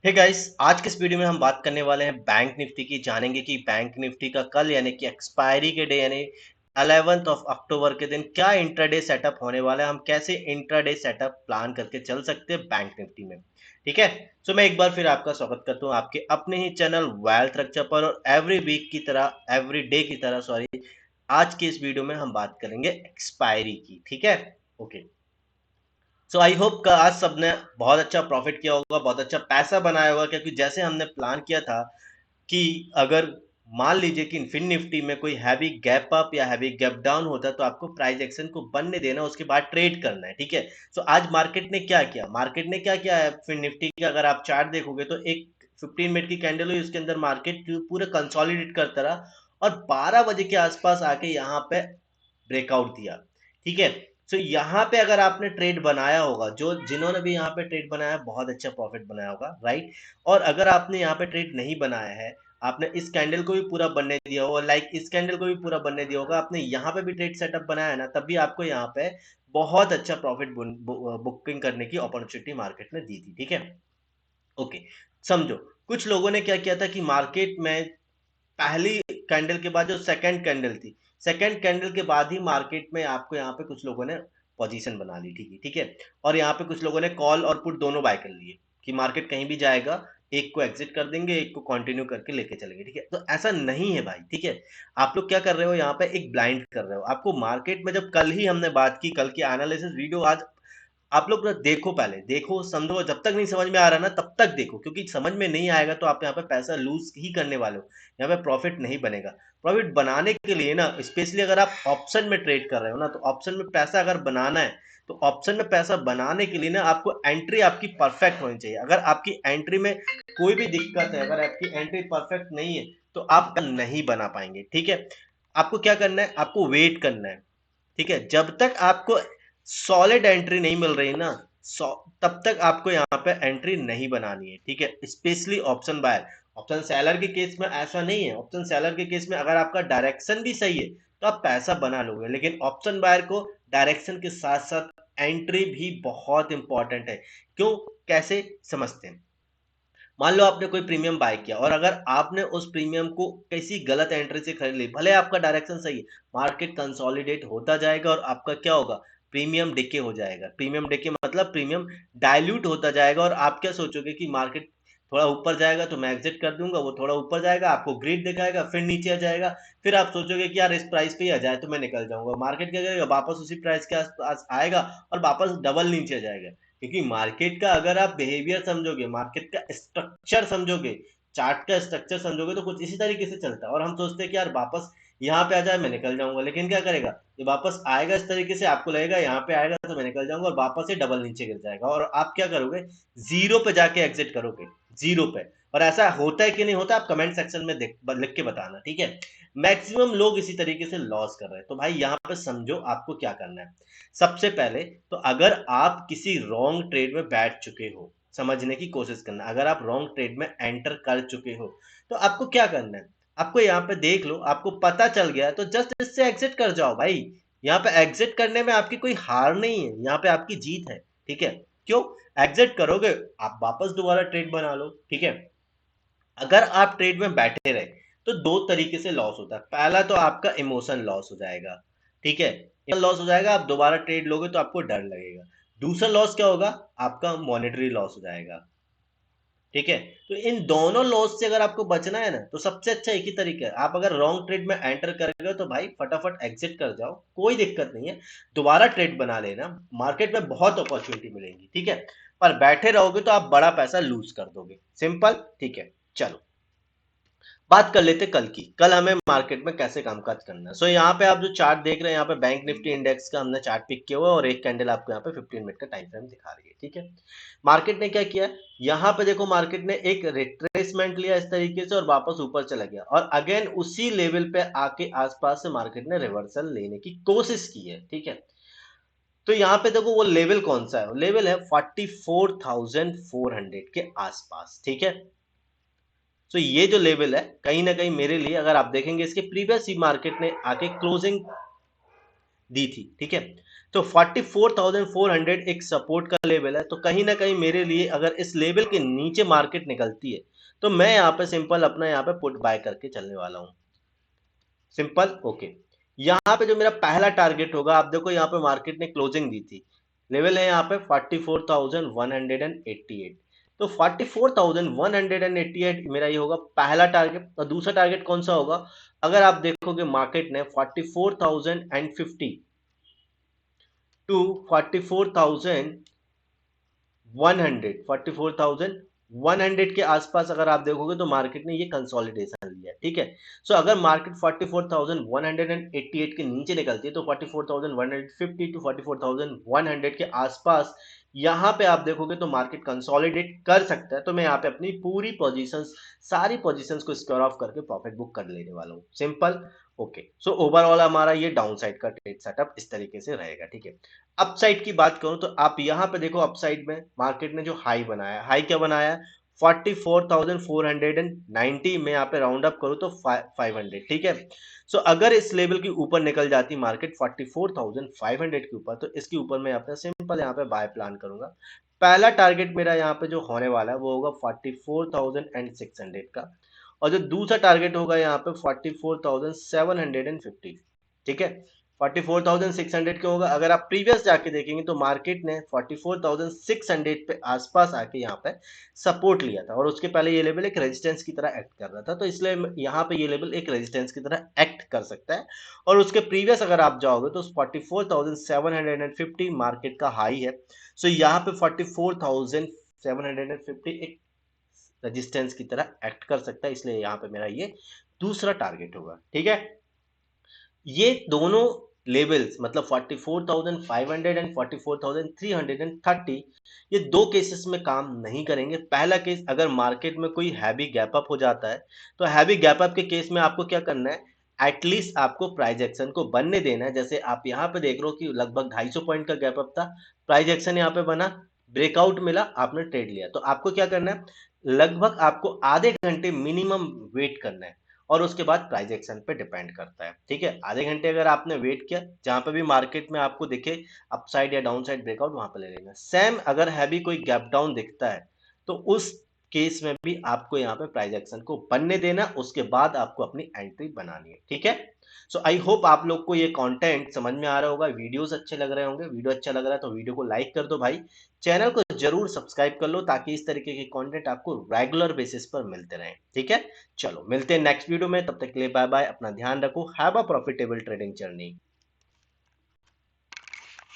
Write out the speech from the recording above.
Hey guys, आज के इस वीडियो में हम बात करने वाले हैं बैंक निफ्टी की। जानेंगे कि बैंक निफ्टी का कल यानी कि एक्सपायरी के डे यानी 11th ऑफ अक्टूबर के दिन क्या इंट्राडे सेटअप होने वाला है। हम कैसे इंट्राडे सेटअप प्लान करके चल सकते हैं बैंक निफ्टी में। ठीक है। सो मैं एक बार फिर आपका स्वागत करता हूं आपके अपने ही चैनल वेल्थ रक्षा पर। और एवरी वीक की तरह, एवरी डे की तरह सॉरी, आज की इस वीडियो में हम बात करेंगे एक्सपायरी की। ठीक है। ओके। सो आई होप का आज सबने बहुत अच्छा प्रॉफिट किया होगा, बहुत अच्छा पैसा बनाया होगा, क्योंकि जैसे हमने प्लान किया था कि अगर मान लीजिए कि फिन निफ्टी में कोई हैवी गैप अप या हैवी गैप डाउन होता है तो आपको प्राइस एक्शन को बनने देना, उसके बाद ट्रेड करना है। ठीक है। सो आज मार्केट ने क्या किया, है फिन निफ्टी का अगर आप चार्ट देखोगे तो एक 15 मिनट की कैंडल हुई, उसके अंदर मार्केट पूरा कंसोलिडेट करता रहा और 12 बजे के आसपास आके यहाँ पे ब्रेकआउट दिया। ठीक है। सो यहाँ पे अगर आपने ट्रेड बनाया होगा, जो जिन्होंने भी यहाँ पे ट्रेड बनाया बहुत अच्छा प्रॉफिट बनाया होगा, राइट। और अगर आपने यहाँ पे ट्रेड नहीं बनाया है, आपने इस कैंडल को भी पूरा बनने दिया होगा, लाइक इस कैंडल को भी पूरा बनने दिया होगा, आपने यहाँ पे भी ट्रेड सेटअप बनाया है ना, तब भी आपको यहाँ पे बहुत अच्छा प्रॉफिट बुकिंग करने की अपॉर्चुनिटी मार्केट ने दी थी। ठीक है। ओके। समझो, कुछ लोगों ने क्या किया था कि मार्केट में पहली कैंडल के बाद जो सेकंड कैंडल थी, सेकंड कैंडल के बाद ही मार्केट में आपको यहाँ पे कुछ लोगों ने पोजीशन बना ली। ठीक है, ठीक है। और यहाँ पे कुछ लोगों ने कॉल और पुट दोनों बाय कर लिए कि मार्केट कहीं भी जाएगा, एक को एग्जिट कर देंगे, एक को कंटिन्यू करके लेके चलेंगे। ठीक है। तो ऐसा नहीं है भाई। ठीक है। आप लोग क्या कर रहे हो, यहाँ पे एक ब्लाइंड कर रहे हो। आपको मार्केट में, जब कल ही हमने बात की, कल की एनालिसिस वीडियो आज आप लोग ना देखो, पहले देखो समझो, जब तक नहीं समझ में आ रहा ना तब तक देखो, क्योंकि समझ में नहीं आएगा तो आप यहाँ पे पैसा लूज ही करने वाले हो, यहाँ पे प्रॉफिट नहीं बनेगा। प्रॉफिट बनाने के लिए ना, स्पेशली अगर आप ऑप्शन में ट्रेड कर रहे हो ना, तो ऑप्शन में पैसा अगर बनाना है, तो ऑप्शन में पैसा बनाने के लिए ना आपको एंट्री आपकी परफेक्ट होनी चाहिए। अगर आपकी एंट्री में कोई भी दिक्कत है, अगर आपकी एंट्री परफेक्ट नहीं है, तो आप नहीं बना पाएंगे। ठीक है। आपको क्या करना है, आपको वेट करना है। ठीक है। जब तक आपको सॉलिड एंट्री नहीं मिल रही ना, तब तक आपको यहाँ पे एंट्री नहीं बनानी है। ठीक है। Specially option buyer. Option seller के केस में ऐसा नहीं है। ऑप्शन सेलर के केस में अगर आपका डायरेक्शन भी सही है तो आप पैसा बना लोगे, लेकिन ऑप्शन बायर को डायरेक्शन के साथ साथ एंट्री भी बहुत इंपॉर्टेंट है। क्यों, कैसे समझते हैं। मान लो आपने कोई प्रीमियम बाय किया और अगर आपने उस प्रीमियम को किसी गलत एंट्री से खरीद ली, भले आपका डायरेक्शन सही है, मार्केट कंसोलिडेट होता जाएगा और आपका क्या होगा, प्रीमियम डिके हो जाएगा। प्रीमियम डिके मतलब प्रीमियम डाइल्यूट होता जाएगा और आप क्या सोचोगे कि मार्केट थोड़ा ऊपर जाएगा तो मैं एग्जिट कर दूंगा, वो थोड़ा ऊपर जाएगा आपको ग्रिड दिखाएगा, फिर नीचे आ जाएगा, फिर आप सोचोगे कि यार इस प्राइस पे ही आ जाए तो मैं निकल जाऊंगा। मार्केट क्या करेगा, वापस उसी प्राइस के आसपास आएगा और वापस डबल नीचे आ जाएगा। क्योंकि मार्केट का अगर आप बिहेवियर समझोगे, मार्केट का स्ट्रक्चर समझोगे, चार्ट का स्ट्रक्चर समझोगे, तो कुछ इसी तरीके से चलता है। और हम सोचते हैं कि यार वापस यहाँ पे आ जाए मैं निकल जाऊंगा, लेकिन क्या करेगा, ये वापस आएगा इस तरीके से, आपको लगेगा यहाँ पे आएगा तो मैं निकल जाऊंगा और वापस से डबल नीचे गिर जाएगा और आप क्या करोगे, जीरो पे जाके एग्जिट करोगे, जीरो पे। और ऐसा होता है कि नहीं होता, आप कमेंट सेक्शन में लिख के बताना। ठीक है। मैक्सिमम लोग इसी तरीके से लॉस कर रहे हैं। तो भाई यहाँ पे समझो आपको क्या करना है। सबसे पहले तो अगर आप किसी रॉन्ग ट्रेड में बैठ चुके हो, समझने की कोशिश करना। अगर आप रॉन्ग ट्रेड में एंटर कर चुके हो तो आपको क्या करना है, आपको यहाँ पे देख लो, आपको पता चल गया है तो जस्ट इससे एग्जिट कर जाओ भाई। यहाँ पे एग्जिट करने में आपकी कोई हार नहीं है, यहाँ पे आपकी जीत है। ठीक है। क्यों, एग्जिट करोगे आप वापस दोबारा ट्रेड बना लो। ठीक है। अगर आप ट्रेड में बैठे रहे तो दो तरीके से लॉस होता है। पहला तो आपका इमोशन लॉस हो जाएगा। ठीक है, इमोशन लॉस हो जाएगा, आप दोबारा ट्रेड लोगे तो आपको डर लगेगा। दूसरा लॉस क्या होगा, आपका मॉनेटरी लॉस हो जाएगा। ठीक है। तो इन दोनों लॉस से अगर आपको बचना है ना, तो सबसे अच्छा एक ही तरीका है, आप अगर रॉन्ग ट्रेड में एंटर कर गए तो भाई फटाफट एग्जिट कर जाओ, कोई दिक्कत नहीं है, दोबारा ट्रेड बना लेना। मार्केट में बहुत अपॉर्चुनिटी मिलेंगी। ठीक है। पर बैठे रहोगे तो आप बड़ा पैसा लूज कर दोगे, सिंपल। ठीक है। चलो बात कर लेते कल की, कल हमें मार्केट में कैसे कामकाज करना है। सो यहाँ पे आप जो चार्ट देख रहे हैं, यहाँ पे बैंक निफ्टी इंडेक्स का हमने चार्ट पिक किया हुआ है और एक कैंडल आपको यहाँ पे 15 मिनट का टाइम फ्रेम दिखा रही है। ठीक है। मार्केट ने क्या किया, यहाँ पे देखो मार्केट ने एक रिट्रेसमेंट लिया इस तरीके से और वापस ऊपर चला गया और अगेन उसी लेवल पे आके आसपास से मार्केट ने रिवर्सल लेने की कोशिश की है। ठीक है। तो यहाँ पे देखो वो लेवल कौन सा है, लेवल है 44,400 के आसपास। ठीक है। तो ये जो लेवल है कहीं ना कहीं मेरे लिए, अगर आप देखेंगे इसके प्रीवियस ही मार्केट ने आके क्लोजिंग दी थी। ठीक है। तो 44,400 एक सपोर्ट का लेवल है, तो कहीं ना कहीं मेरे लिए अगर इस लेवल के नीचे मार्केट निकलती है तो मैं यहाँ पे सिंपल अपना यहाँ पे पुट बाय करके चलने वाला हूँ। Simple okay. यहाँ पे जो मेरा पहला टारगेट होगा, आप देखो यहाँ पे मार्केट ने क्लोजिंग दी थी, लेवल है यहाँ पे 44,188। तो 44,188 मेरा ये होगा पहला टारगेट। और दूसरा टारगेट कौन सा होगा, अगर आप देखोगे मार्केट ने 44,050 टू 44,100 के आसपास अगर आप देखोगे तो मार्केट ने ये कंसोलिडेशन लिया, ठीक है। सो अगर मार्केट 44,188 के नीचे निकलती है तो 44,150 टू 44,100 के आसपास यहाँ पे आप देखोगे तो मार्केट कंसोलिडेट कर सकता है। तो मैं यहाँ पे अपनी पूरी पोजीशंस, सारी पोजीशंस को स्क्वायर ऑफ करके प्रॉफिट बुक कर लेने वाला हूँ। Simple okay. सो ओवरऑल हमारा ये डाउन साइड का ट्रेड सेटअप इस तरीके से रहेगा, ठीक है। अपसाइड की बात करूं तो आप यहां पे देखो, अपसाइड में मार्केट ने जो हाई बनाया, हाई क्या बनाया, 44,490 में यहाँ पे राउंड अप करूं तो 500, ठीक है। सो अगर इस लेवल के ऊपर निकल जाती मार्केट 44,500 के ऊपर, तो इसके ऊपर मैं अपना सिंपल यहाँ पे बाय प्लान करूंगा। पहला टारगेट मेरा यहाँ पे जो होने वाला है वो होगा 44,600 का, और जो दूसरा टारगेट होगा यहाँ पे 44,750, ठीक है। 44,600 के होगा। अगर आप प्रीवियस जाके देखेंगे तो मार्केट ने 44,600 पे आसपास आके यहाँ पे सपोर्ट लिया था, और उसके पहले ये लेवल एक रेजिस्टेंस की तरह एक्ट कर रहा था, तो इसलिए यहाँ पे ये लेवल एक रेजिस्टेंस की तरह एक्ट कर सकता है। और उसके प्रीवियस अगर आप जाओगे तो 44,750 मार्केट का हाई है। सो यहाँ पे 44,750 एक रेजिस्टेंस की तरह एक्ट कर सकता है, इसलिए यहाँ पे मेरा ये दूसरा टारगेट होगा, ठीक है। ये दोनों लेवल्स मतलब 44,500 एंड 44,330, ये दो केसेस में काम नहीं करेंगे। पहला केस, अगर मार्केट में कोई हैवी गैप अप हो जाता है, तो हैवी गैप अप के केस में आपको क्या करना है, एटलीस्ट आपको प्राइस एक्शन को बनने देना है। जैसे आप यहाँ पे देख रहे हो कि लगभग 250 पॉइंट का गैप अप था, प्राइस एक्शन यहाँ पे बना, ब्रेकआउट मिला, आपने ट्रेड लिया, तो आपको क्या करना है, लगभग आपको आधे घंटे मिनिमम वेट करना है, और उसके बाद प्राइस एक्शन पे डिपेंड करता है, ठीक है। आधे घंटे अगर आपने वेट किया, जहां पे भी मार्केट में आपको दिखे अपसाइड या डाउन साइड ब्रेकआउट, वहां पे ले लेना। सेम अगर हैवी कोई गैप डाउन दिखता है तो उस केस में भी आपको यहाँ पे प्राइस एक्शन को बनने देना, उसके बाद आपको अपनी एंट्री बनानी है, ठीक है। सो आई होप आप लोग को ये कंटेंट समझ में आ रहा होगा, वीडियोस अच्छे लग रहे होंगे। वीडियो अच्छा लग रहा है तो वीडियो को लाइक कर दो भाई, चैनल को जरूर सब्सक्राइब कर लो, ताकि इस तरीके के कंटेंट आपको रेगुलर बेसिस पर मिलते रहें, ठीक है। चलो मिलते हैं नेक्स्ट वीडियो में, तब तक के लिए बाय बाय, अपना ध्यान रखो, have a profitable trading journey.